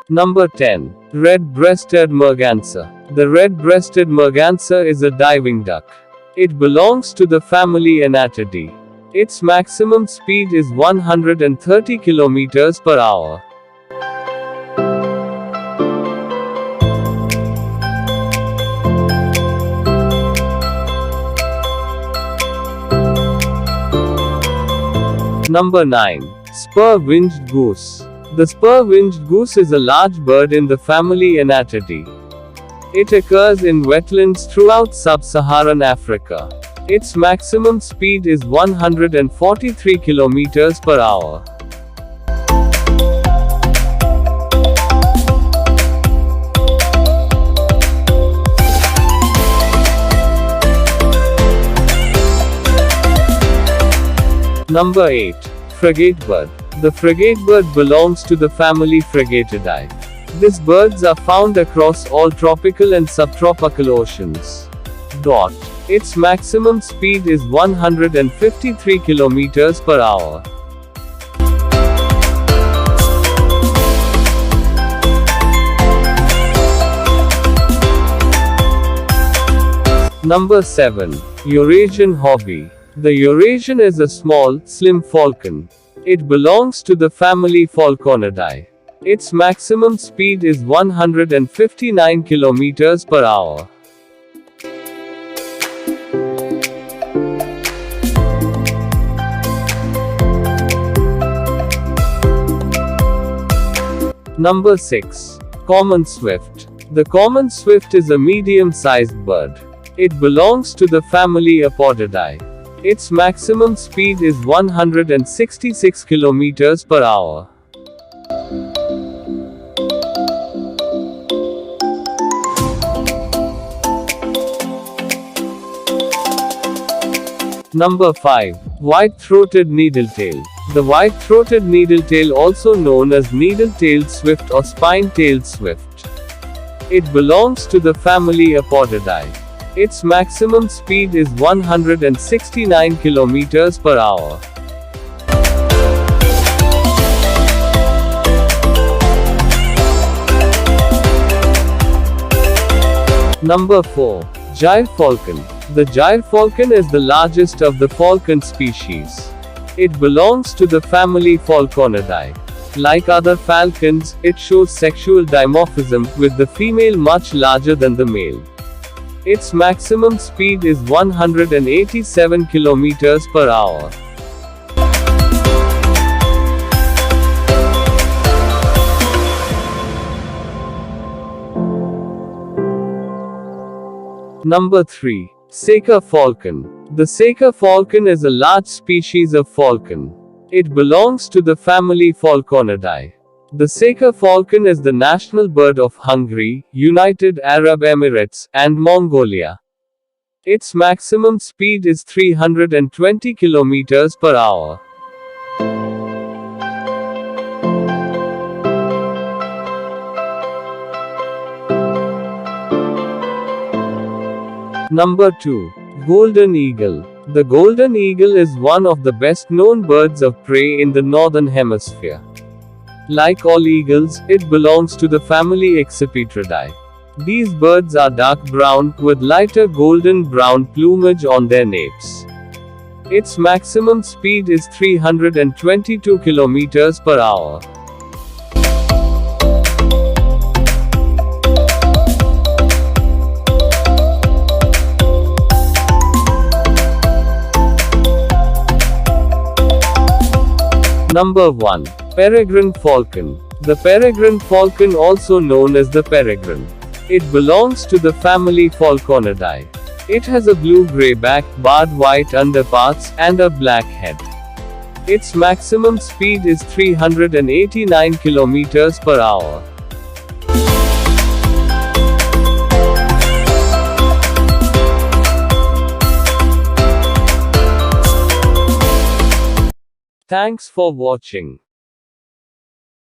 Number 10. Red-breasted merganser. The red-breasted merganser is a diving duck. It belongs to the family Anatidae. Its maximum speed is 130 km per hour. Number 9. Spur-winged goose. The spur-winged goose is a large bird in the family Anatidae. It occurs in wetlands throughout sub-Saharan Africa. Its maximum speed is 143 km per hour. Number 8. Frigatebird. The frigatebird belongs to the family Frigatidae. These birds are found across all tropical and subtropical oceans. Its maximum speed is 153 km per hour. Number 7. Eurasian hobby. The Eurasian is a small, slim falcon. It belongs to the family Falconidae. Its maximum speed is 159 km per hour. Number 6. Common swift. The common swift is a medium-sized bird. It belongs to the family Apodidae. Its maximum speed is 166 km per hour. Number 5. White-throated needletail. The white-throated needletail, also known as needle-tailed swift or spine-tailed swift. It belongs to the family Apodidae. Its maximum speed is 169 km per hour. Number 4. Gyrfalcon. The Gyrfalcon is the largest of the falcon species. It belongs to the family Falconidae. Like other falcons, it shows sexual dimorphism, with the female much larger than the male. Its maximum speed is 187 km per hour. Number 3. Saker falcon. The Saker falcon is a large species of falcon. It belongs to the family Falconidae. The Saker falcon is the national bird of Hungary, United Arab Emirates, and Mongolia. Its maximum speed is 320 km per hour. Number 2. Golden eagle. The golden eagle is one of the best-known birds of prey in the northern hemisphere. Like all eagles, it belongs to the family Accipitridae. These birds are dark brown, with lighter golden-brown plumage on their napes. Its maximum speed is 322 km per hour. Number 1. Peregrine falcon. The peregrine falcon, also known as the peregrine. It belongs to the family Falconidae. It has a blue-gray back, barred white underparts, and a black head. Its maximum speed is 389 km per hour. Thanks for watching.